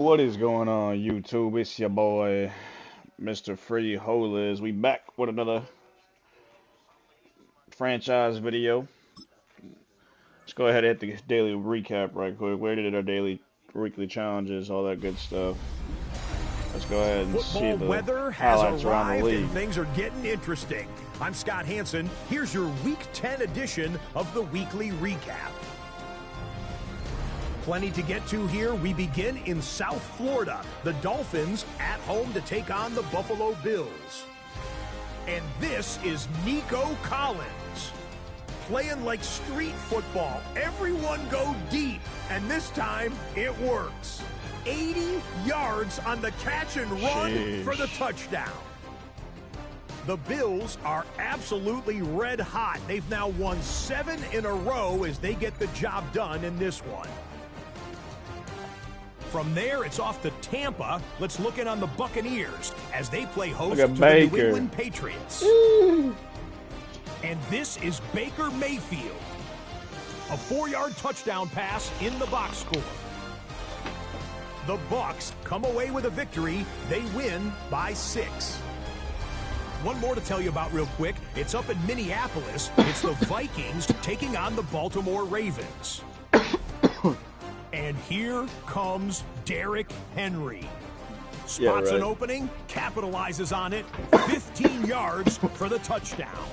What is going on, YouTube? It's your boy, Mr. Freddie Holers. We back with another franchise video. Let's go ahead and hit the daily recap right quick. Where did our daily, weekly challenges, all that good stuff. Let's go ahead and see Football the weather has highlights around the arrived league. and things are getting interesting. I'm Scott Hansen. Here's your Week 10 edition of the weekly recap. Plenty to get to here. We begin in South Florida. The Dolphins at home to take on the Buffalo Bills. And this is Nico Collins. Playing like street football. Everyone go deep. And this time, it works. 80 yards on the catch and run for the touchdown. The Bills are absolutely red hot. They've now won 7 in a row as they get the job done in this one. From there, it's off to Tampa. Let's look in on the Buccaneers as they play host to the New England Patriots. And this is Baker Mayfield. A 4-yard touchdown pass in the box score. The Bucs come away with a victory. They win by 6. One more to tell you about real quick. It's up in Minneapolis. It's the Vikings taking on the Baltimore Ravens. And here comes Derrick Henry. Spots an opening, capitalizes on it, 15 yards for the touchdown.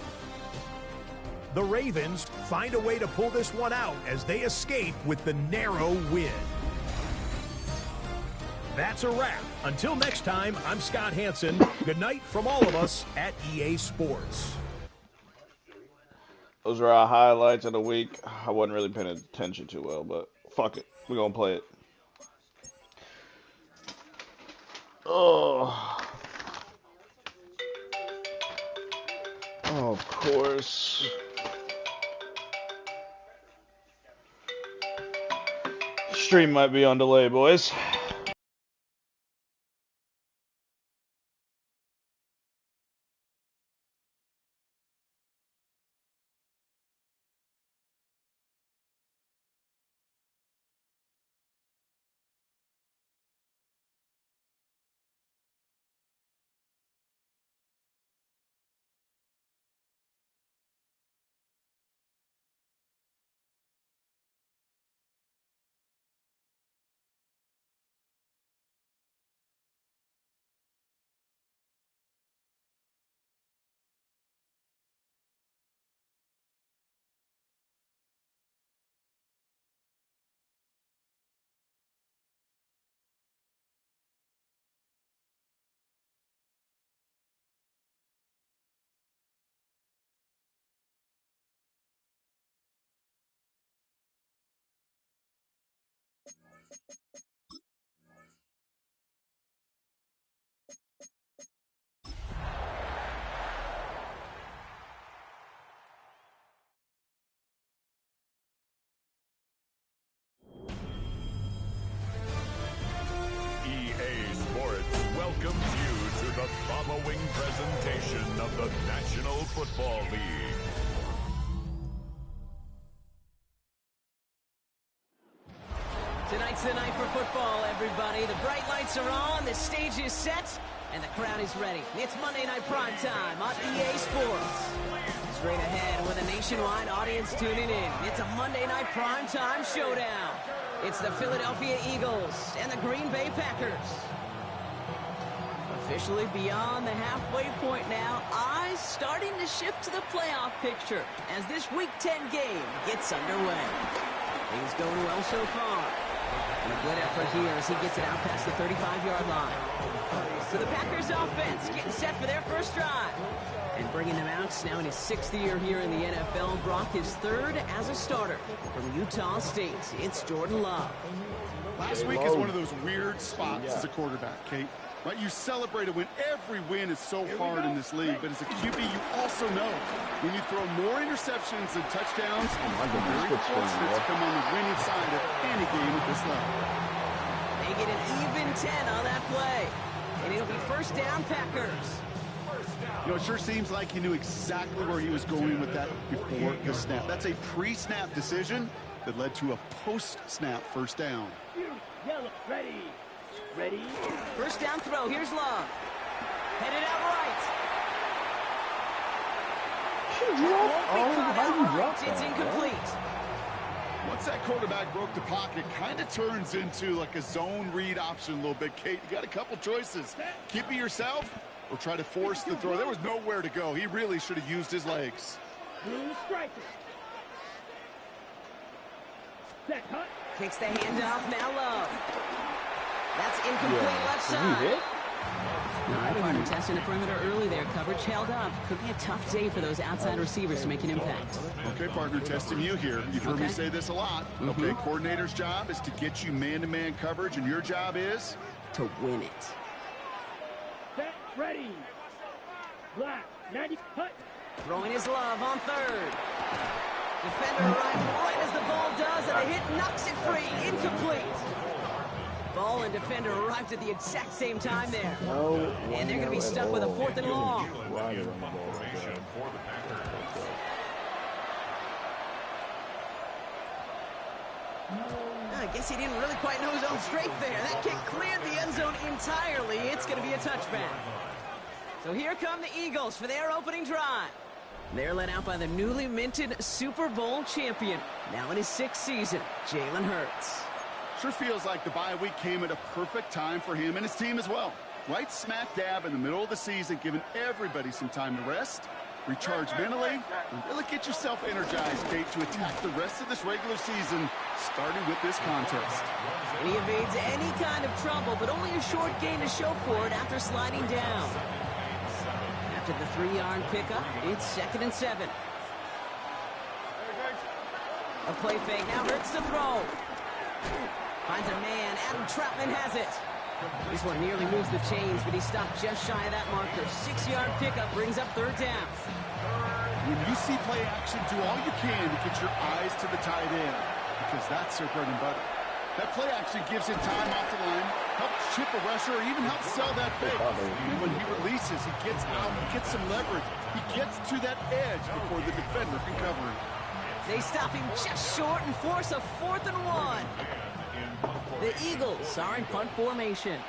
The Ravens find a way to pull this one out as they escape with the narrow win. That's a wrap. Until next time, I'm Scott Hansen. Good night from all of us at EA Sports. Those are our highlights of the week. I wasn't really paying attention too well, but fuck it. We're going to play it. Oh, of course. Stream might be on delay, boys. EA Sports welcomes you to the following presentation of the National Football League. Tonight's the night for football, everybody. The bright lights are on, the stage is set, and the crowd is ready. It's Monday Night Primetime on EA Sports. Straight ahead with a nationwide audience tuning in. It's a Monday Night Primetime showdown. It's the Philadelphia Eagles and the Green Bay Packers. Officially beyond the halfway point now, eyes starting to shift to the playoff picture as this Week 10 game gets underway. Things going well so far. And a good effort here as he gets it out past the 35-yard line. So the Packers offense getting set for their first drive. And bringing them out now in his 6th year here in the NFL. Brock his 3rd as a starter from Utah State. It's Jordan Love. Last week is one of those weird spots as a quarterback, Kate. Right? You celebrate it when every win is so hard in this league, but as a QB, you also know when you throw more interceptions than touchdowns, you're very fortunate to come on the winning side of any game at this level. They get an even 10 on that play, and it'll be first down Packers. You know, it sure seems like he knew exactly where he was going with that before the snap. That's a pre-snap decision that led to a post-snap first down. Ready. Ready? First down throw. Here's Love. Headed out right. How you drop that? It's incomplete. Once that quarterback broke the pocket, kind of turns into like a zone read option a little bit. Kate, you got a couple choices. Keep it yourself or try to force the throw. There was nowhere to go. He really should have used his legs. Kicks the handoff. Now Love. That's incomplete left side. All right, partner testing the perimeter early there. Coverage held up. Could be a tough day for those outside receivers to make an impact. Okay, partner, testing you here. You've heard me say this a lot. Okay, coordinator's job is to get you man-to-man coverage, and your job is? To win it. Set, ready. Black, 90, cut. Throwing his Love on third. Defender arrives right as the ball does, and the hit knocks it free. Incomplete. Ball and defender arrived at the exact same time there. And they're going to be stuck with a 4th and long. I guess he didn't really quite know his own strength there. That kick cleared the end zone entirely. It's going to be a touchback. So here come the Eagles for their opening drive. They're led out by the newly minted Super Bowl champion, now in his 6th season, Jalen Hurts. Sure feels like the bye week came at a perfect time for him and his team as well. Right smack dab in the middle of the season, giving everybody some time to rest, recharge mentally, and really get yourself energized, Kate, to attack the rest of this regular season, starting with this contest. And he evades any kind of trouble, but only a short gain to show for it after sliding down. After the 3-yard pickup, it's 2nd and 7. A play fake, now Hurts to throw. Finds a man, Adam Troutman has it. This one nearly moves the chains, but he stopped just shy of that marker. 6-yard pickup brings up 3rd down. When you see play action, do all you can to get your eyes to the tight end, because that's their bread and butter. That play action gives him time off the line, helps chip a rusher, or even helps sell that fake. And when he releases, he gets out, he gets some leverage. He gets to that edge before the defender can cover him. They stop him just short and force a 4th and 1. The Eagles are in punt formation,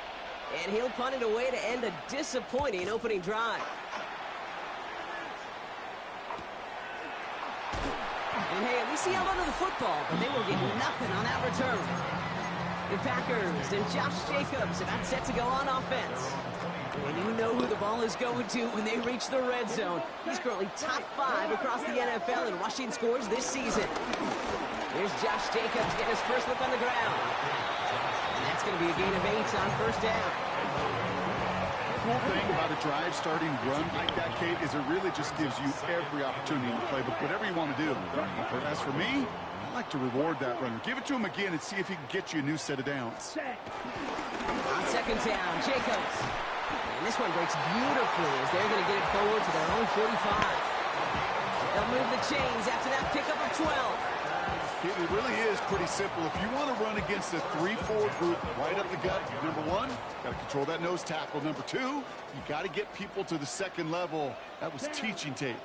and he'll punt it away to end a disappointing opening drive. And hey, at least he held onto the football, but they will get nothing on that return. The Packers and Josh Jacobs about set to go on offense. And you know who the ball is going to when they reach the red zone. He's currently top 5 across the NFL in rushing scores this season. Here's Josh Jacobs getting his first look on the ground. And that's going to be a gain of 8 on 1st down. The cool thing about a drive starting run like that, Kate, is it really just gives you every opportunity to play, but whatever you want to do. But as for me, I like to reward that runner. Give it to him again and see if he can get you a new set of downs. On 2nd down, Jacobs. And this one breaks beautifully as they're going to get it forward to their own 45. They'll move the chains after that pickup of 12. It really is pretty simple. If you want to run against a 3-4 group right up the gut, number 1, got to control that nose tackle. Number 2, you got to get people to the 2nd level. That was teaching tape.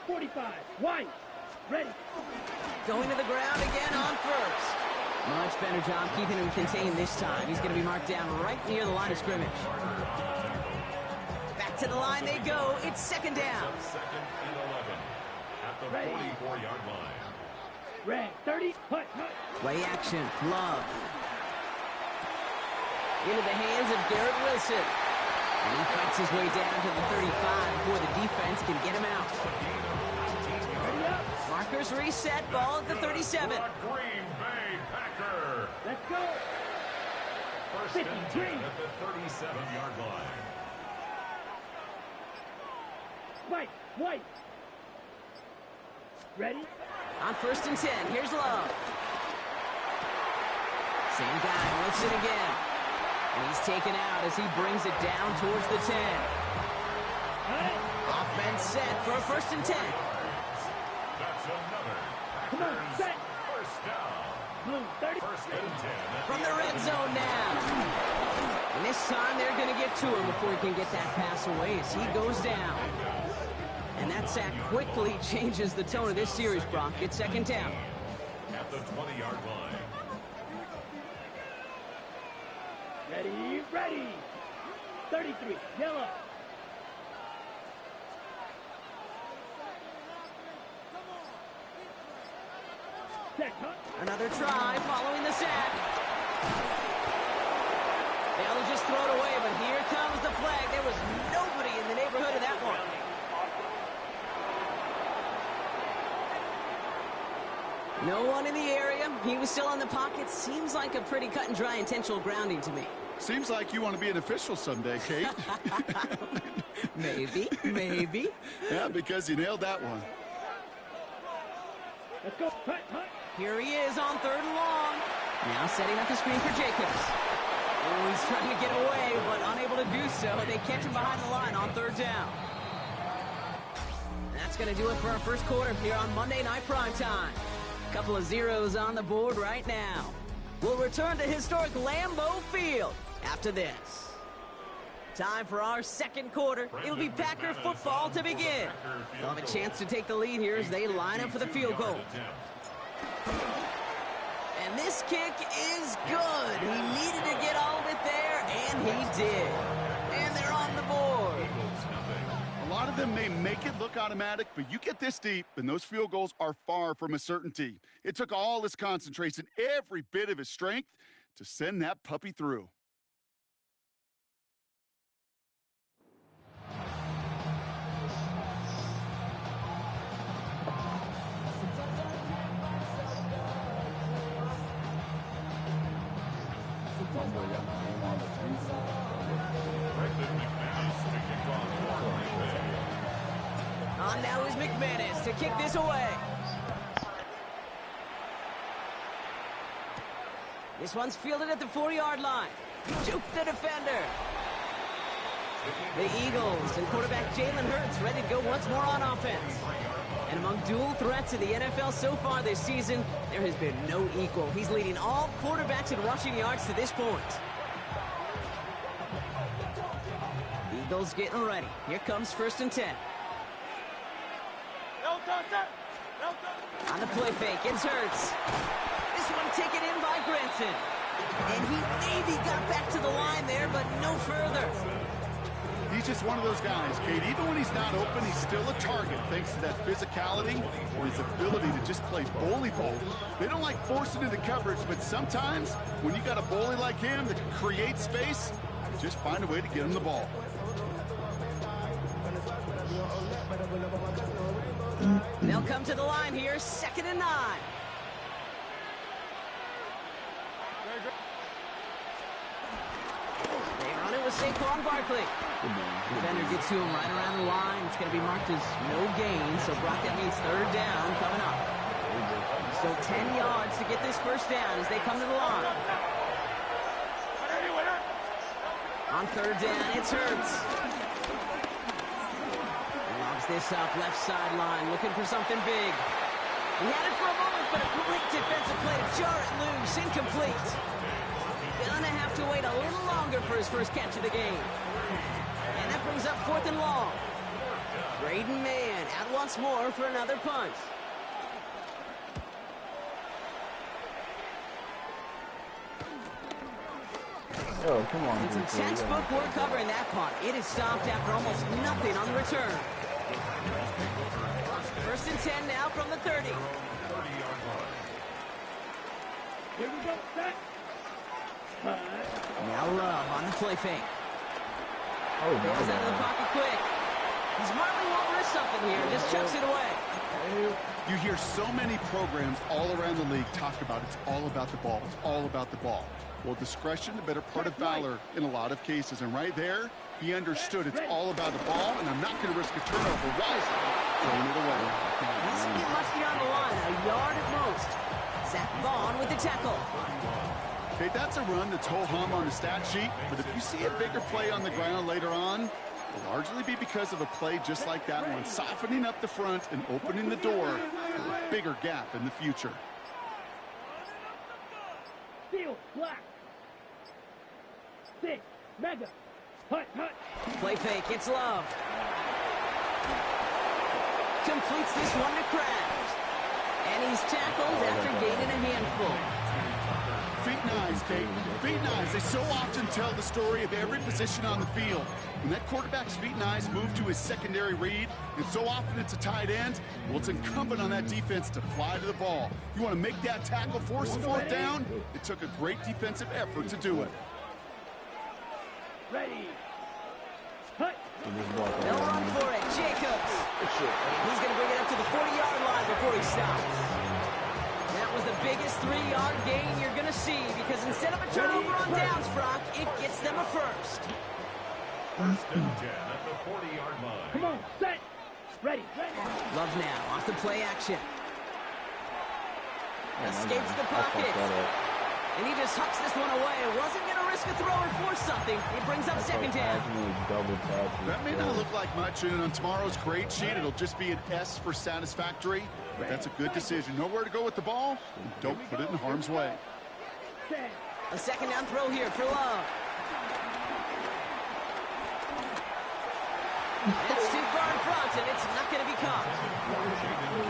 45, wide, ready. Going to the ground again on 1st. Much better job keeping him contained this time. He's going to be marked down right near the line of scrimmage. Back to the line they go. It's 2nd down. 2nd and 11 at the 44-yard line. Red, 30, putt. Play action, Love. Into the hands of Garrett Wilson. And he fights his way down to the 35 before the defense can get him out. Markers reset, ball at the 37. Green Bay Packer. Let's go. 1st and 10 at the 37-yard line. White. Ready? On 1st and 10, here's Love. Same guy, Wilson again. And he's taken out as he brings it down towards the 10. Offense set for a 1st and 10. That's another Come on, set. first down. Blue, 30. 1st and 10. From the red zone now. And this time they're going to get to him before he can get that pass away as he goes down. And that sack quickly changes the tone of this series, Brock. It's 2nd down. At the 20-yard line. Ready, ready. 33, yellow. Another try following the sack. They'll just throw it away, but here comes the flag. There was nobody in the neighborhood of that one. No one in the area. He was still in the pocket. Seems like a pretty cut and dry intentional grounding to me. Seems like you want to be an official someday, Kate. Maybe, maybe. Yeah, because you nailed that one. Let's go. Hut, hut. Here he is on 3rd and long. Now setting up the screen for Jacobs. Oh, he's trying to get away, but unable to do so. They catch him behind the line on 3rd down. That's going to do it for our first quarter here on Monday Night Primetime. Couple of zeros on the board right now. We'll return to historic Lambeau Field after this. Time for our second quarter. It'll be Packer football to begin. They'll have a chance to take the lead here as they line up for the field goal. And this kick is good. He needed to get all of it there, and he did. And they're on the board. A lot of them may make it look automatic, but you get this deep, and those field goals are far from a certainty. It took all his concentration, every bit of his strength, to send that puppy through. On now is McManus to kick this away. This one's fielded at the 4-yard line. Juke the defender. The Eagles and quarterback Jalen Hurts ready to go once more on offense. And among dual threats in the NFL so far this season, there has been no equal. He's leading all quarterbacks in rushing yards to this point. Eagles getting ready. Here comes 1st and 10. On the play fake, it's Hurts. This one taken in by Granson. And he maybe got back to the line there, but no further. He's just one of those guys, Kate. Even when he's not open, he's still a target thanks to that physicality and his ability to just play bully ball. They don't like forcing into coverage, but sometimes when you got a bully like him that can create space, just find a way to get him the ball. They'll come to the line here, 2nd and 9. They run it with Saquon Barkley. Defender gets to him right around the line. It's going to be marked as no gain, so Brock, that means 3rd down coming up. So 10 yards to get this 1st down as they come to the line. On 3rd down, it's Hurts. This up left sideline, looking for something big. He had it for a moment, but a great defensive play to jar it loose, incomplete. Gonna have to wait a little longer for his first catch of the game. And that brings up 4th and long. Braden Mann out once more for another punt. Oh, come on. It's some textbook work covering that punt. It is stopped after almost nothing on the return. 1st and 10 now from the 30. Here we go. Set. Now Love on the play fake. Oh, Bails out of the pocket quick. He's Marley won't risk something here. Just chucks it away. You hear so many programs all around the league talk about it's all about the ball. It's all about the ball. Well, discretion, the better part of valor in a lot of cases. And right there, he understood it's all about the ball, and I'm not going to risk a turnover wisely, throwing it away. Doesn't get much beyond the line, a yard at most. Zach Vaughn with the tackle. Okay, that's a run that's ho-hum on the stat sheet, but if you see a bigger play on the ground later on, it'll largely be because of a play just like that one, softening up the front and opening the door for a bigger gap in the future. Steel, black. 6, mega. Hut, hut. Play fake, it's Love. Completes this one to Kraft. And he's tackled after gaining a handful. Feet and eyes, Kate. Feet and eyes. They so often tell the story of every position on the field. When that quarterback's feet and eyes move to his secondary read, and so often it's a tight end, well, it's incumbent on that defense to fly to the ball. You want to make that tackle, force the fourth down? It took a great defensive effort to do it. Ready. Cut. They'll run for it. Jacobs. And he's going to bring it up to the 40-yard line before he stops. That was the biggest 3-yard gain you're going to see because instead of a turnover on downs, Brock, it gets them a first. First and 10 at the 40-yard line. Come on, set. Ready. Love now off the play action. Escapes the pocket. And he just hucks this one away. Wasn't going to risk a throw and force something. It brings up second down. That may not look like much, and on tomorrow's grade sheet, it'll just be an S for satisfactory. But that's a good decision. Nowhere to go with the ball, and don't put it in harm's way. A second down throw here for Love. That's too far in front, and it's not going to be caught.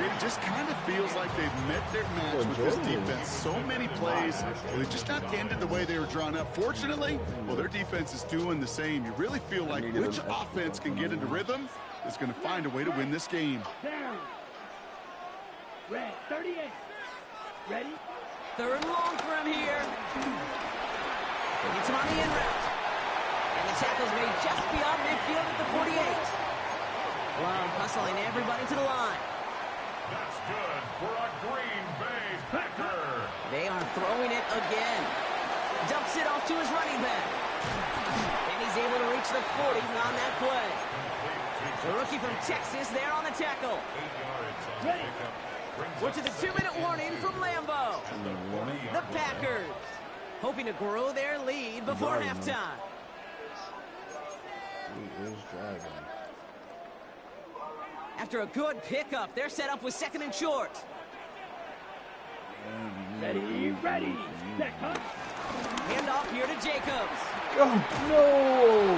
It just kind of feels like they've met their match with this defense. So many plays, well, they just not ended the way they were drawn up. Fortunately, well, their defense is doing the same. You really feel like which offense can get into rhythm is going to find a way to win this game. Down. Red. 38. Ready. Third and long for him here. Gets him on the in route. And the tackle's made just beyond midfield at the 48. Love hustling everybody to the line. That's good for a Green Bay Packer. They are throwing it again. Dumps it off to his running back. And he's able to reach the 40 on that play. The rookie from Texas there on the tackle. Ready. We're to the 2-minute warning from Lambeau. The Packers hoping to grow their lead before halftime. He is driving. After a good pickup, they're set up with second and short. Ready. Ready. Set. Cut. Hand off here to Jacobs. Oh, no!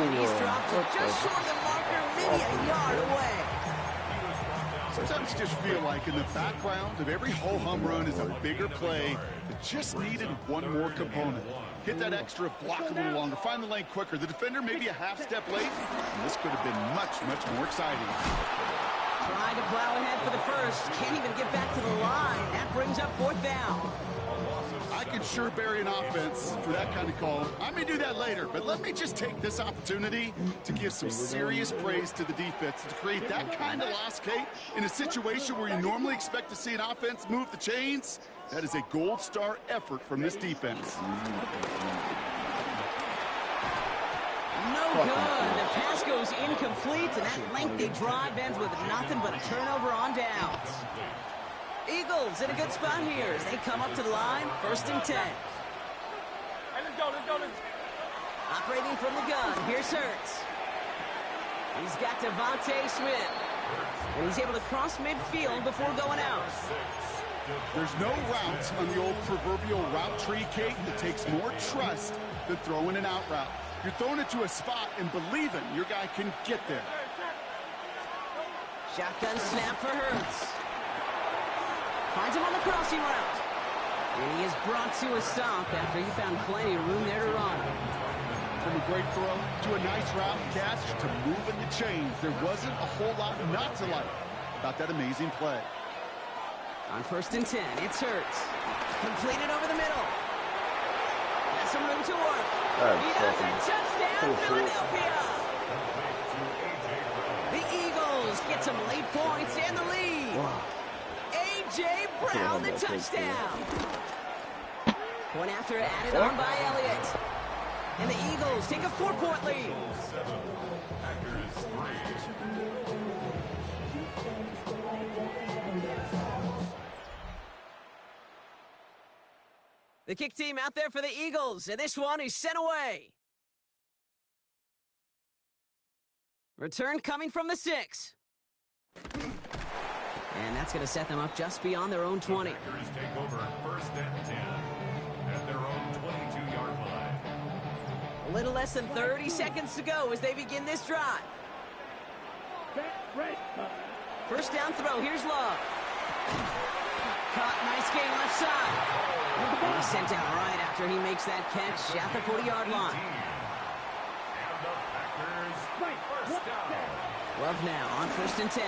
And he's dropped just short of the marker, maybe a yard away. Sometimes you just feel like in the background of every ho-hum run is a bigger play that just needed one more component. Hit that extra block a little longer, find the lane quicker. The defender maybe a half step late, and this could have been much, much more exciting. Trying to plow ahead for the first. Can't even get back to the line. That brings up fourth down. I can sure bury an offense for that kind of call. I may do that later, but let me just take this opportunity to give some serious praise to the defense to create that kind of loss, Kate, in a situation where you normally expect to see an offense move the chains. That is a gold star effort from this defense. No good. The pass goes incomplete, and that lengthy drive ends with nothing but a turnover on downs. Eagles in a good spot here as they come up to the line, first and 10. Hey, let's go. Operating from the gun, here's Hurts. He's got Devontae Smith, and he's able to cross midfield before going out. There's no route on the old proverbial route tree, Kate, that takes more trust than throwing an out route. You're throwing it to a spot and believing your guy can get there. Shotgun snap for Hurts. Finds him on the crossing route. And he is brought to a stop after he found plenty of room there to run. From a great throw to a nice route catch to moving the chains, there wasn't a whole lot not to like about that amazing play. On first and 10, it's Hurts. Completed over the middle. Has some room to work. He does it. Touchdown, Philadelphia. The Eagles get some late points and the lead. Wow. A.J. Brown, the touchdown. Point after added on by Elliott. And the Eagles take a 4-point lead. The kick team out there for the Eagles, and this one is sent away. Return coming from the 6. And that's going to set them up just beyond their own 20. Packers take over first and 10 at their own 22-yard line. A little less than 30 seconds to go as they begin this drive. Set. Ready. First down throw, here's Love. caught. Nice game left side. And he's sent out right after he makes that catch at the 40-yard line. Love now on 1st and 10.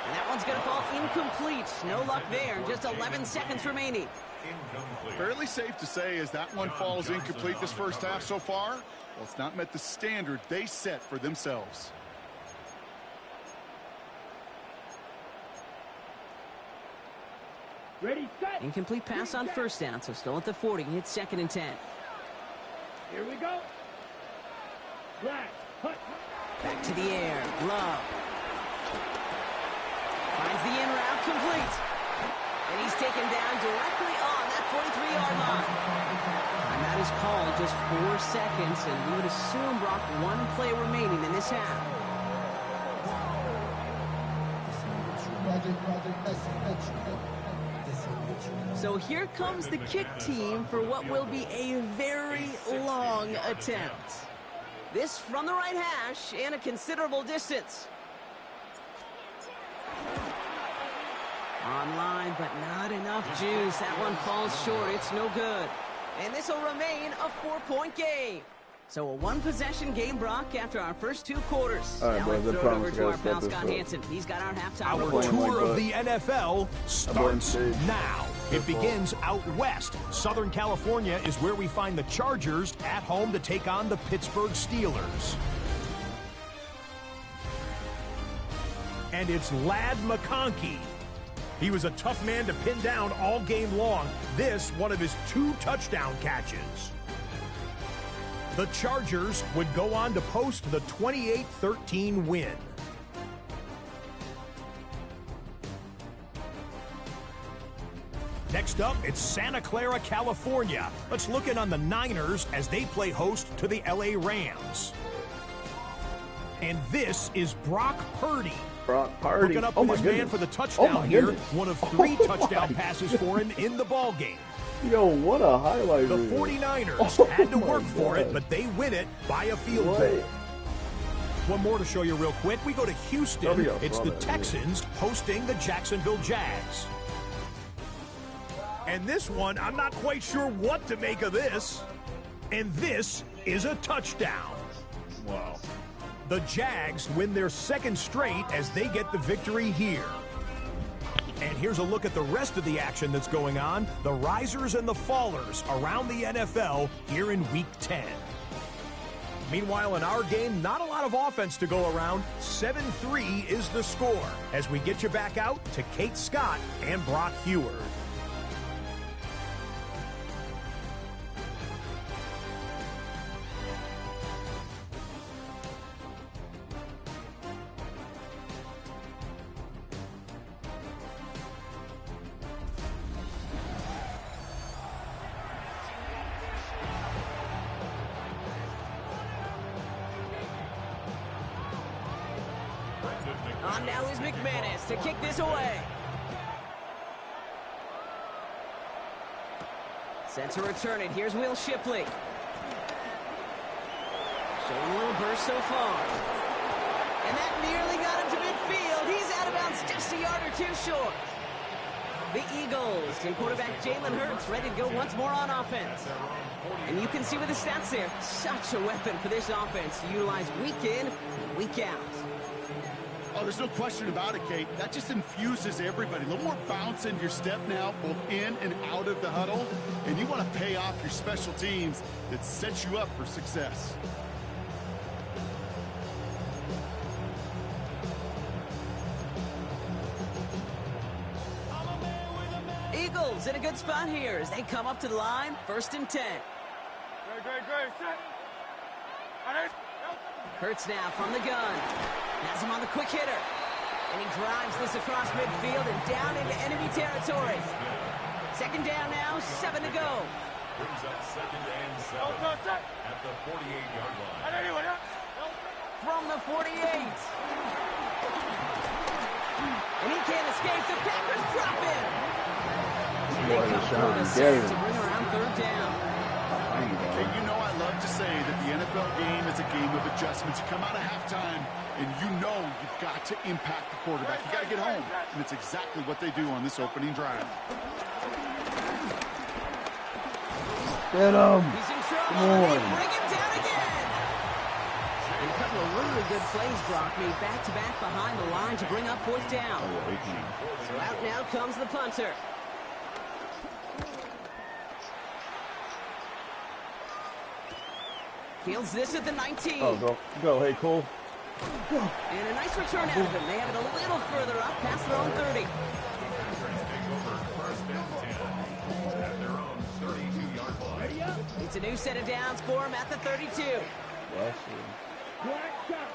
And that one's going to fall incomplete. No luck there. Just 11 seconds remaining. Fairly safe to say as that one falls incomplete this first half so far. Well, it's not met the standard they set for themselves. Ready, set. Incomplete pass on 1st down, so still at the 40. It's 2nd and 10. Here we go. Flag. Hut. Back to the air. Love. Finds the in route complete. And he's taken down directly on that 43-yard line. Timeout is called, just 4 seconds, and we would assume, Brock, 1 play remaining in this half. So here comes the kick team for what will be a very long attempt. This from the right hash and a considerable distance. Online, but not enough juice. That one falls short. It's no good. And this will remain a 4-point game. So a 1-possession game, Brock, after our first 2 quarters. All right, now boys, we I throw it over promise to our I'll pal step Scott this up. Hansen. He's got our halftime Our report. tour of the NFL starts stage. now. It begins out west. Southern California is where we find the Chargers at home to take on the Pittsburgh Steelers. And it's Ladd McConkey. He was a tough man to pin down all game long. This, one of his 2 touchdown catches. The Chargers would go on to post the 28-13 win. Next up, it's Santa Clara, California. Let's look in on the Niners as they play host to the LA Rams. And this is Brock Purdy. Brock Purdy. Hooking up Oh with my his man goodness. for the touchdown Oh my here. goodness. One of 3 Oh touchdown my passes for him in the ball game. Yo, what a highlight The reel. 49ers Oh had to my work for it, God. but they win it by a field What? goal. One more to show you real quick. We go to Houston. W, It's the brother, Texans hosting the Jacksonville Jags. And this one, I'm not quite sure what to make of this. And this is a touchdown. Wow. The Jags win their 2nd straight as they get the victory here. And here's a look at the rest of the action that's going on. The risers and the fallers around the NFL here in Week 10. Meanwhile, in our game, not a lot of offense to go around. 7-3 is the score as we get you back out to Kate Scott and Brock Heward. On now is McManus to kick this away. Set to return it. Here's Will Shipley. Showing a little burst so far. And that nearly got him to midfield. He's out of bounds just a yard or 2 short. The Eagles and quarterback Jalen Hurts ready to go once more on offense. And you can see with the stats there, such a weapon for this offense to utilize week in and week out. Oh, there's no question about it, Kate. That just infuses everybody. A little more bounce in your step now, both in and out of the huddle. And you want to pay off your special teams that sets you up for success. Eagles in a good spot here as they come up to the line, 1st and 10. Great. Set. Hurts now from the gun. Has him on the quick hitter. And he drives this across midfield and down into enemy territory. 2nd down now, 7 to go. Brings up 2nd and 7 at the 48-yard line. From the 48. And he can't escape. The Packers drop him. And they come through the sack to bring around 3rd down. Okay, you know I love to say that the NFL game is a game of adjustments. You come out of halftime and you know you've got to impact the quarterback. You got to get home, and it's exactly what they do on this opening drive. Get him. He's in trouble. Come on. They bring him down again. And a couple of really good plays, Brock, made back-to-back behind the line to bring up fourth down. So out now comes the punter. Fields this at the 19. Oh, go. Hey, Cole. And a nice return out of him. They have it a little further up past their own 30. It's a new set of downs for him at the 32. Black shot.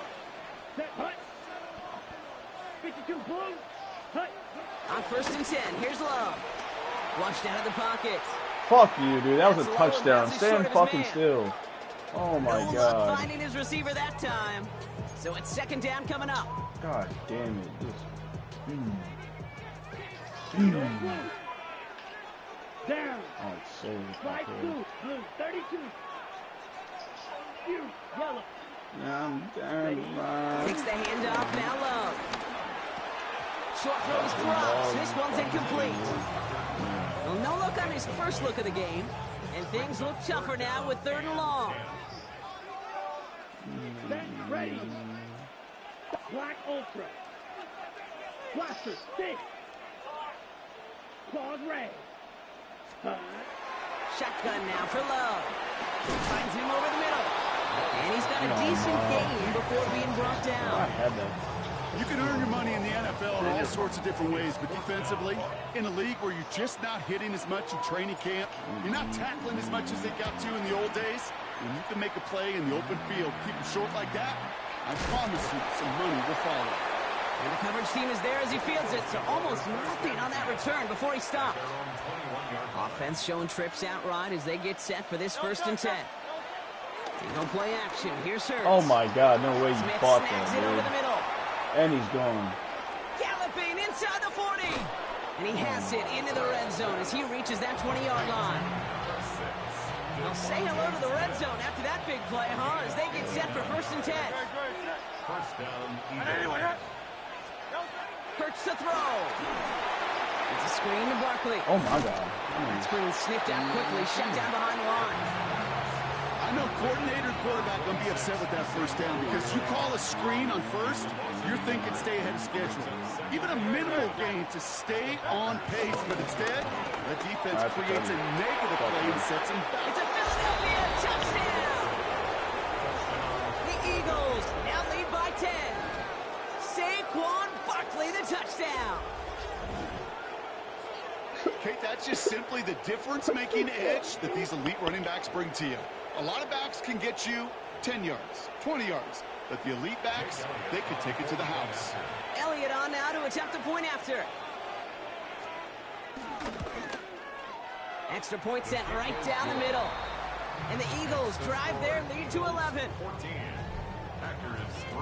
Set hut. 52 blue. Hut. On 1st and 10, here's Love. Flushed out of the pocket. Fuck you, dude. That was a That's touchdown. low, and Stand short of his fucking man. still. Oh my No luck god. finding his receiver that time. So it's 2nd down coming up. God damn it. Down. Oh, it's so Black blue. Blue. 32. You. Yellow. I'm down. Takes the handoff, now Love. Short throws drops. This one's incomplete. Well, no look on his first look of the game. And things look tougher now with 3rd and long. Set. Ready. Black ultra. Blaster. 6. Claws red. Shotgun now for Love. Finds him over the middle. And he's got a decent gain before being brought I down. had that. You can earn your money in the NFL in all sorts of different ways, but defensively, in a league where you're just not hitting as much in training camp, you're not tackling as much as they got to in the old days, when you can make a play in the open field, keep it short like that, I promise you some money will follow. And the coverage team is there as he fields it, so almost nothing on that return before he stopped. Offense showing trips outright as they get set for this 1st and 10. They go play action. Here's Hurts. Oh my god, no way you Smith fought snags that, it over the dude. middle. And he's gone. Galloping inside the 40. And he has it into the red zone as he reaches that 20-yard line. Well, say hello to the red zone after that big play, huh? As they get set for 1st and 10. Hurts to throw. It's a screen to Barkley. Oh my god. That screen sniffed out quickly, shut down behind the line. I know coordinator and quarterback going to be upset with that first down because you call a screen on first, you're thinking stay ahead of schedule. Even a minimal gain to stay on pace, but instead, the defense creates a negative play and sets them back. It's a Philadelphia touchdown! The Eagles now lead by 10. Saquon Barkley, the touchdown. Kate, that's just simply the difference-making edge that these elite running backs bring to you. A lot of backs can get you 10 yards, 20 yards, but the elite backs, they can take it to the house. Elliott on now to attempt a point after. Extra point sent right down the middle. And the Eagles drive their lead to 11. 14. Packers 3.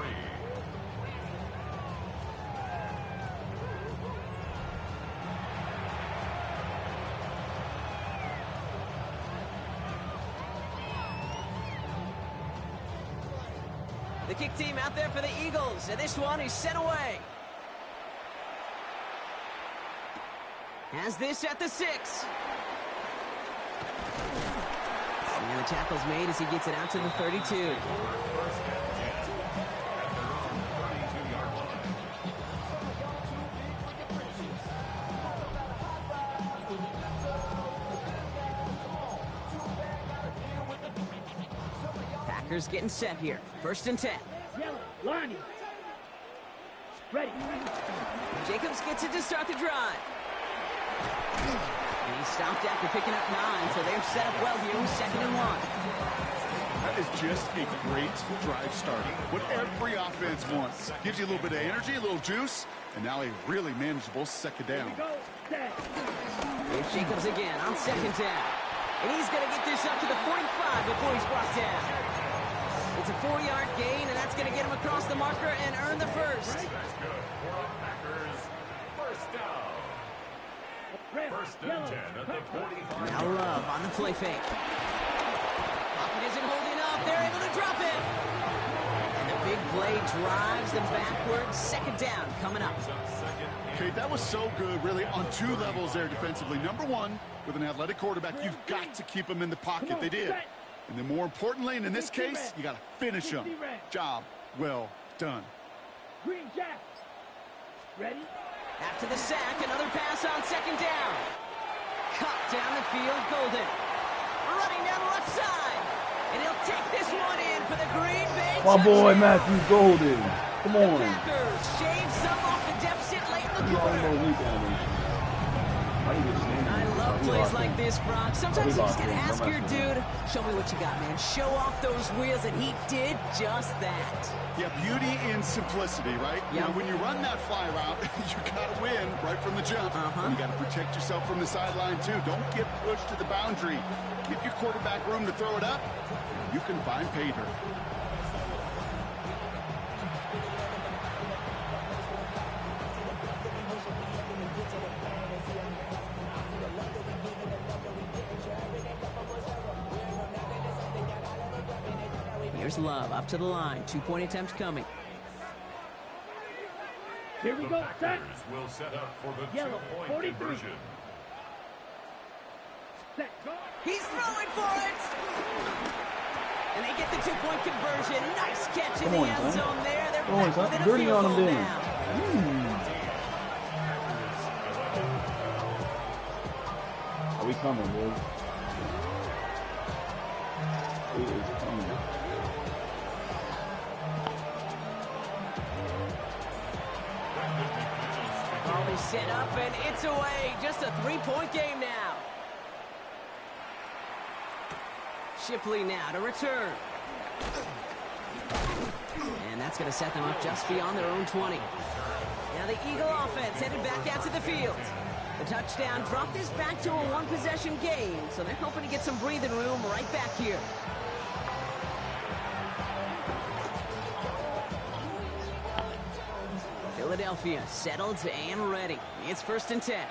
The kick team out there for the Eagles, and this one is sent away. Has this at the 6. And the tackle's made as he gets it out to the 32. Packers getting set here. 1st and 10. Yellow. Lonnie. Ready. Jacobs gets it to start the drive. And he stopped after picking up 9, so they're set up well here with 2nd and 1. That is just a great drive starter. What every offense wants. Gives you a little bit of energy, a little juice, and now a really manageable 2nd down. Go. Set. Here's Jacobs again on 2nd down. And he's going to get this up to the 45 before he's brought down. It's a 4-yard gain, and that's going to get him across the marker and earn the first. That's good for the Packers. First down. Red. 1st and 10 at the 45. Now Love on the play fake. Pocket isn't holding up. They're able to drop it. And the big play play drives them backwards. Second down coming up. Okay, that was so good, really, on two levels there defensively. Number one, with an athletic quarterback, you've got to keep him in the pocket. They did. And then more importantly, and in this case, you got to finish him. Job well done. Green Jack. Ready? After the sack, another pass on second down. Cut down the field, Golden. Running down the left side. And he'll take this one in for the Green Bay My boy touchdown. Matthew Golden. Come on. The Packers shave some off the deficit late in the quarter. I love plays like this, Brock. Sometimes you just gotta ask your dude, show me what you got, man. Show off those wheels, and he did just that. Yeah, beauty in simplicity, right? Yeah. You know, when you run that fly route, you gotta win right from the jump. You gotta protect yourself from the sideline, too. Don't get pushed to the boundary. Give your quarterback room to throw it up. You can find pay dirt. Here's Love, up to the line. 2-point attempt coming. Here we go. Set. Will set up for the Yellow, 2-point 43. conversion. Set. Go. He's throwing for it! And they get the 2-point conversion. Nice catch in the end zone there. They're back within a Dirty field on goal him, now. Are we coming, boys? We is coming. Ball is set up and it's away. Just a 3-point game now. Shipley now to return. And that's going to set them up just beyond their own 20. Now the Eagle offense headed back out to the field. The touchdown dropped this back to a one-possession game, so they're hoping to get some breathing room right back here. Philadelphia settled and ready. It's 1st and 10.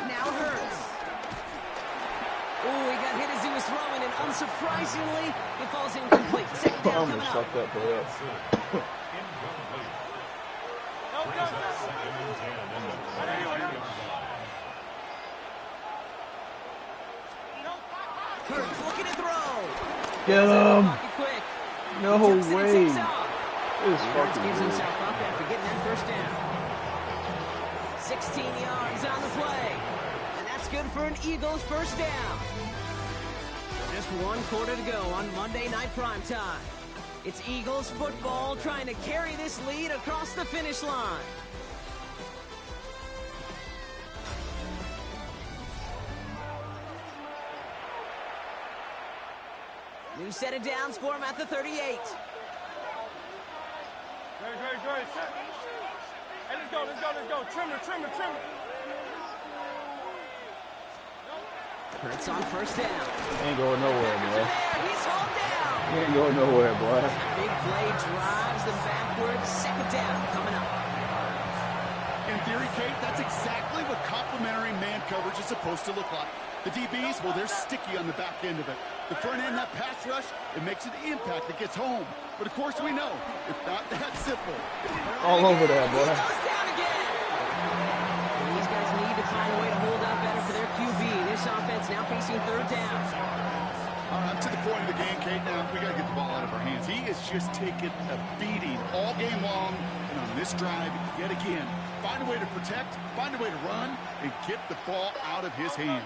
Now Hurts. Oh, he got hit as he was throwing, and unsurprisingly, it falls incomplete. Second down coming up. Suck that play up. Hurts looking to throw. Get him! Quick. No Jumps in and way. takes off. This Hurts fucking gives dude. himself up after getting that first down. 16 yards on the play. And that's good for an Eagles first down. Just 1 quarter to go on Monday Night Primetime. It's Eagles football trying to carry this lead across the finish line. New set of downs for him at the 38. Great. Set. Hey, let's go. Trim it. Hurts on first down. Ain't going nowhere, boy. He's hauled down. He ain't going nowhere, boy. Big play drives them backwards. Second down coming up. In theory, Kate, that's exactly what complementary man coverage is supposed to look like. The DBs, well, they're sticky on the back end of it. The front end, that pass rush, it makes an impact that gets home. But of course we know, it's not that simple. All over there, He boy. goes down again. And these guys need to find a way to hold up better for their QB. This offense now facing third down. All right, to the point of the game, Kate, now we got to get the ball out of our hands. He is just taking a beating all game long. And on this drive, yet again, find a way to protect, find a way to run, and get the ball out of his hands.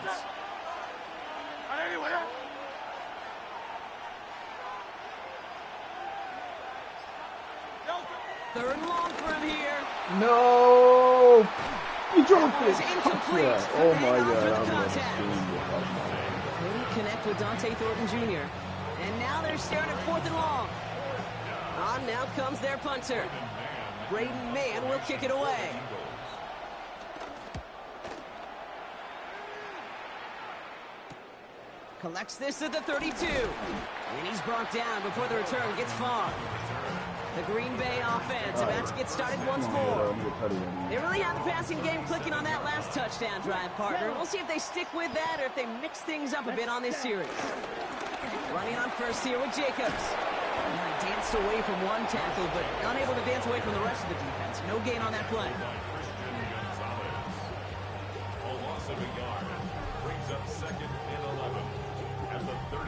Third and long for him here. No! He dropped it. It's incomplete. Oh my Hang on god, through the I'm gonna contact. see Couldn't connect with Dante Thornton Jr. And now they're staring at 4th and long. On now comes their punter. Braden Mann will kick it away. Collects this at the 32. And he's brought down before the return gets far. The Green Bay offense about to get started once more. They really had the passing game clicking on that last touchdown drive, partner. We'll see if they stick with that or if they mix things up a bit on this series. Running on first here with Jacobs. Now he danced away from one tackle, but unable to dance away from the rest of the defense. No gain on that play.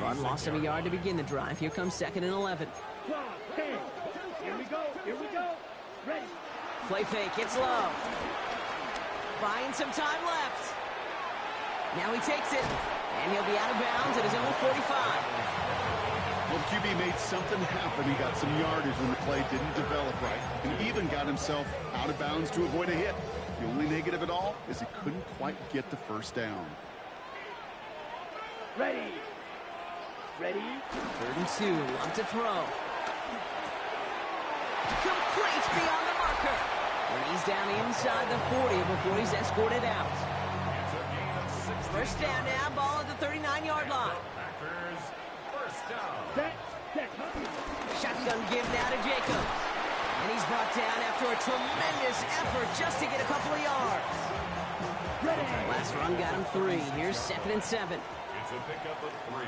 Run lost him a yard to begin the drive. Here comes 2nd and 11. Here we go. Here we go. Ready. Play fake. It's low. Buying some time left. Now he takes it, and he'll be out of bounds at his own 45. Well, the QB made something happen. He got some yardage when the play didn't develop right, and even got himself out of bounds to avoid a hit. The only negative at all is he couldn't quite get the first down. Ready. Ready. 3rd and 2. Up to throw. Complete beyond the marker. And he's down inside the 40 before he's escorted out. First down now. Ball at the 39-yard line. Set. Shotgun give now to Jacobs. And he's brought down after a tremendous effort just to get a couple of yards. Ready. Last run got him 3. Here's 2nd and 7. It's a pickup of 3.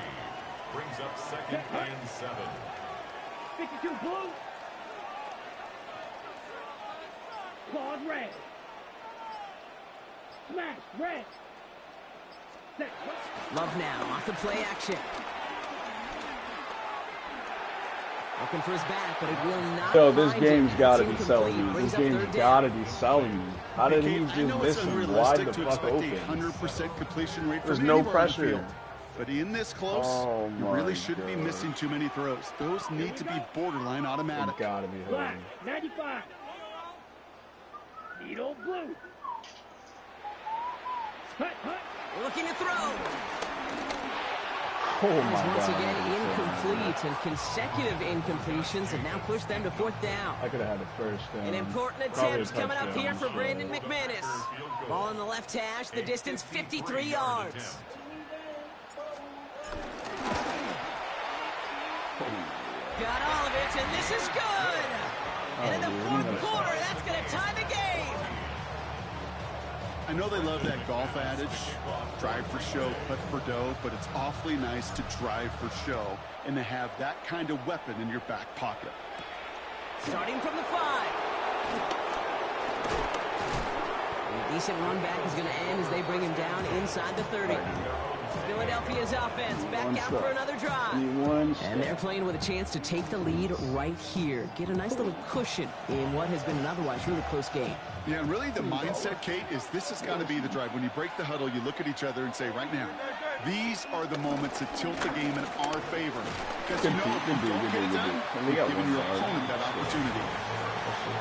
Brings up 2nd and 7. 52 blue. Claws red. Smash red. Set. Love now off the play action. Looking for his back, but it will not. Yo, this find game's him. got to It's be selling incomplete. me. Brings This up game's 3rd got to down. be selling me. How did he I just know miss it's him wide unrealistic the to fuck expect open? a 100% completion rate There's from no anywhere on the pressure. field. But in this close, Oh you my really shouldn't be God. missing too many throws. Those need to be borderline automatic. Got to be Black. holding. 95. Needle blue. Hut. Looking to throw. Oh Is my once God. again incomplete, and consecutive incompletions have now pushed them to 4th down. I could have had the first down. An important Probably a attempt coming up touchdown, here for shit. Brandon McManus. Ball in the left hash, the distance 53 yards. Got all of it, and this is good. And in the fourth quarter, that's going to tie the game. I know they love that golf adage, drive for show, putt for dough, but it's awfully nice to drive for show and to have that kind of weapon in your back pocket. Starting from the 5. A decent run back is going to end as they bring him down inside the 30. Philadelphia's offense back out for another drive. And they're playing with a chance to take the lead right here. Get a nice little cushion in what has been an otherwise really close game. Yeah, and really the mindset, Kate, is this has got to be the drive. When you break the huddle, you look at each other and say, right now, these are the moments that tilt the game in our favor. Because you know if you don't get it done, you're giving your opponent that opportunity.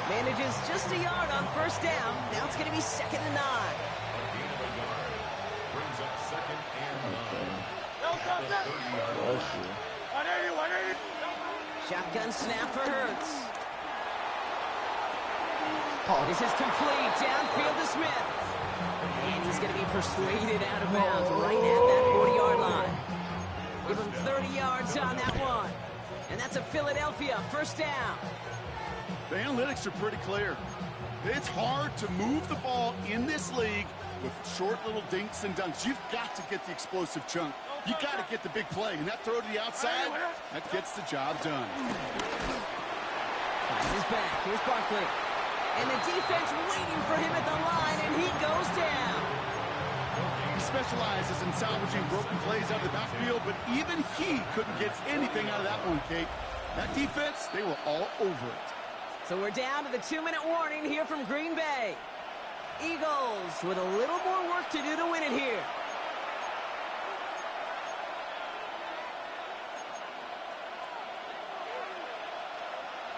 Manages just a yard on first down. Now it's going to be 2nd and 9. Brings up 2nd and 9. Shotgun snap for Hurts. This is complete. Downfield to Smith. And he's going to be persuaded out of bounds right at that 40-yard line. Give him 30 yards on that one. And that's a Philadelphia first down. The analytics are pretty clear. It's hard to move the ball in this league with short little dinks and dunks. You've got to get the explosive chunk. You got to get the big play. And that throw to the outside, that gets the job done. Finds his back. Here's Barkley. And the defense waiting for him at the line, and he goes down. He specializes in salvaging broken plays out of the backfield, but even he couldn't get anything out of that one, Kate. That defense, they were all over it. So we're down to the 2-minute warning here from Green Bay. Eagles with a little more work to do to win it here.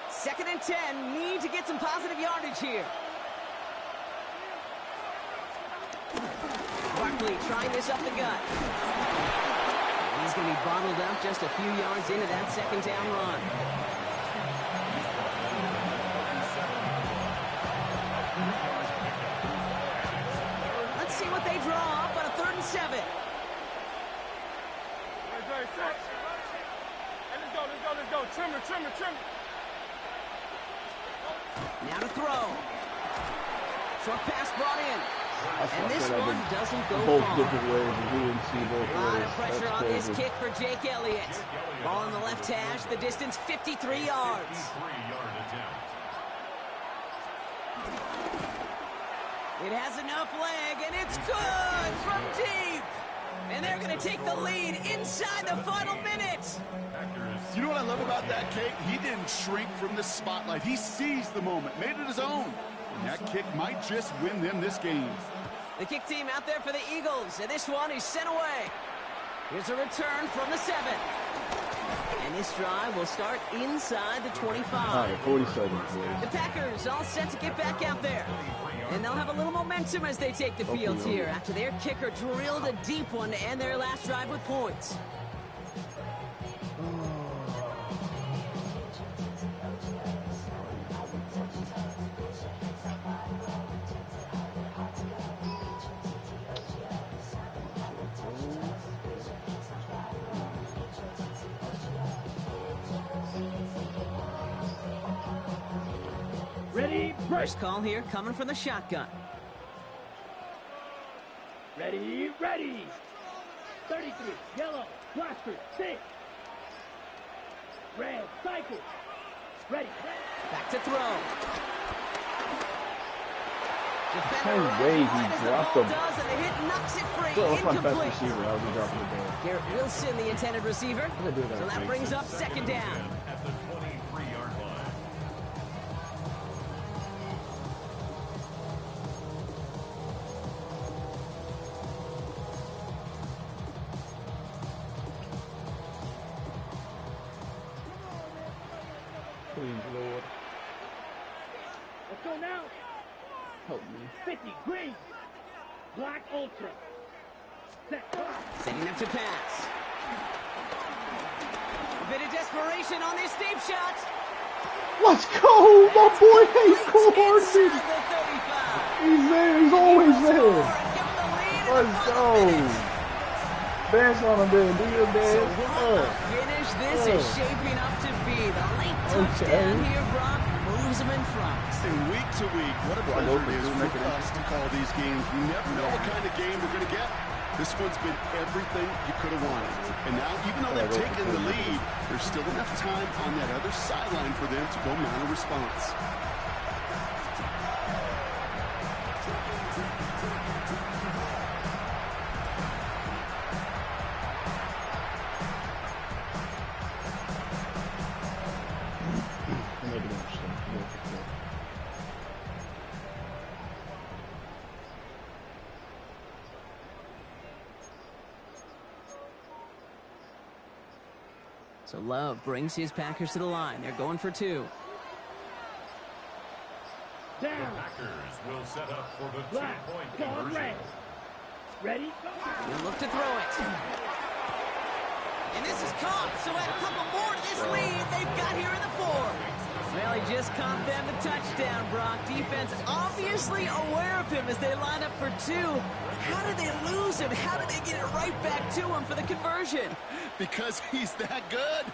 Second and 10, need to get some positive yardage here. Barkley trying this up the gut. And he's going to be bottled up just a few yards into that second down run. Let's see what they draw up on a 3rd and 7. Let's go. Trim it. Now to throw. Short pass brought in. And this one doesn't go both far. different ways. We didn't see both ways. A lot of pressure That's on this crazy. kick for Jake Elliott. Ball in the left hash, the distance 53 yards. It has enough leg, and it's good from deep. And they're going to take the lead inside the final minute. You know what I love about that kick? He didn't shrink from the spotlight. He seized the moment, made it his own. And that kick might just win them this game. The kick team out there for the Eagles, and this one is sent away. Here's a return from the 7. And this drive will start inside the 25. All right, 40 seconds, boys. The Packers all set to get back out there. And they'll have a little momentum as they take the field here after their kicker drilled a deep one to end their last drive with points. Ready, First call here coming from the shotgun. ready, ready. 33, yellow, blaster, 6. Red, cycle. Ready. Back to throw. No way he dropped him. Does, and the hit knocks it free. So that's my best Incomplete. receiver. I was dropping the ball. Garrett Wilson, the intended receiver. I'm gonna do that So that fake. brings up second down. At the 23-yard line. Please, Lord, Let's go now. help me. 50, green. Black ultra. Set. Setting up to pass. A bit of desperation on this deep shot. Let's go! My boy ain't scored. Inside the 35. He's there. He's always Score there. and give him the lead in the Let's final go. minute. Dance on him, man. Do your So dance. what a finish this is shaping up to be. The late touchdown here, Brock, moves him in front. And week to week, what a Well, pleasure it those is are for good. us to call these games. We never know what kind of game we're going to get. This one's been everything you could have wanted. And now, even though they've taken the lead, there's still enough time on that other sideline for them to go mount a response. So Love brings his Packers to the line. They're going for 2. Down. Packers will set up for the Black. two-point Guard conversion. red. Ready, go. He'll look to throw it. And this is caught, so add a couple more to this lead they've got here in the 4. Well, he just caught them the touchdown, Brock. Defense obviously aware of him as they line up for 2. How did they lose him? How did they get it right back to him for the conversion? Because he's that good.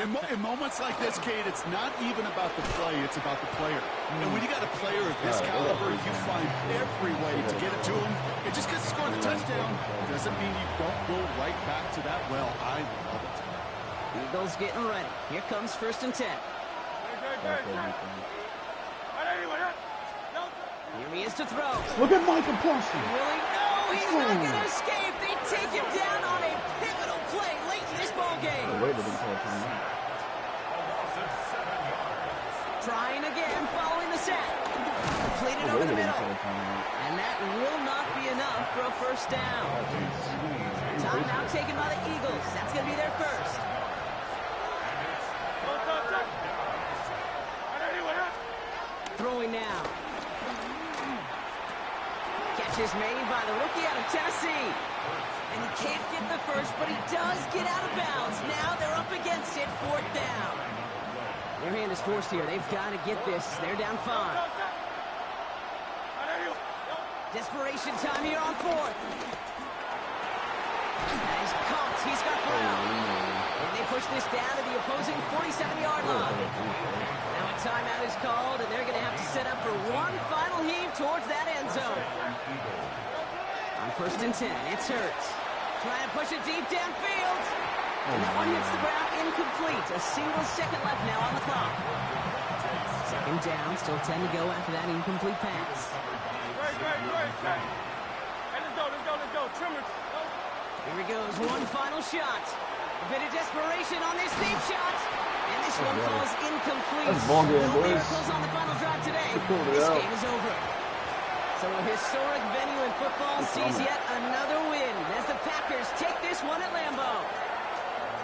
In moments like this, Kate, it's not even about the play, it's about the player. And when you got a player of this caliber, you find every way to get it to him. And just because he scored the touchdown doesn't mean you don't go right back to that well. I love it. Eagles getting ready. Here comes 1st and 10. Here he is to throw. Look at Michael Plumlee. Will he? No, he's not going to escape. They take him down on a pivotal play late in this ball game. Trying again, following the sack. Completed over the middle. And that will not be enough for a first down. Timeout taken by the Eagles. That's going to be their first. Throwing now. Catch is made by the rookie out of Tennessee. And he can't get the first, but he does get out of bounds. Now they're up against it, 4th down. Their hand is forced here. They've got to get this. They're down 5. Desperation time here on 4th. And he's caught. He's got ground. And they push this down to the opposing 47-yard line. Now a timeout is called, and they're going to have to set up for one final heave towards that end zone. On 1st and 10, it's Hurts. Trying to push it deep downfield. And that one hits the ground incomplete. A single second left now on the clock. 2nd down, still 10 to go after that incomplete pass. Great. Hey, let's go. Trimmer. Here he goes, one final shot. A bit of desperation on this deep shot. And this one falls incomplete. Ball game, No boys. miracles on the final drive today. This game is over. So a historic venue in football sees yet another win as the Packers take this one at Lambeau.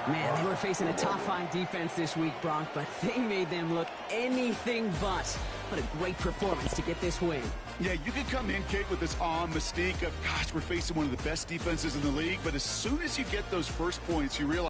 Man, they were facing a top-5 defense this week, Bronk, but they made them look anything but. What a great performance to get this win. Yeah, you can come in, Kate, with this awe and mystique of, gosh, we're facing one of the best defenses in the league, but as soon as you get those first points, you realize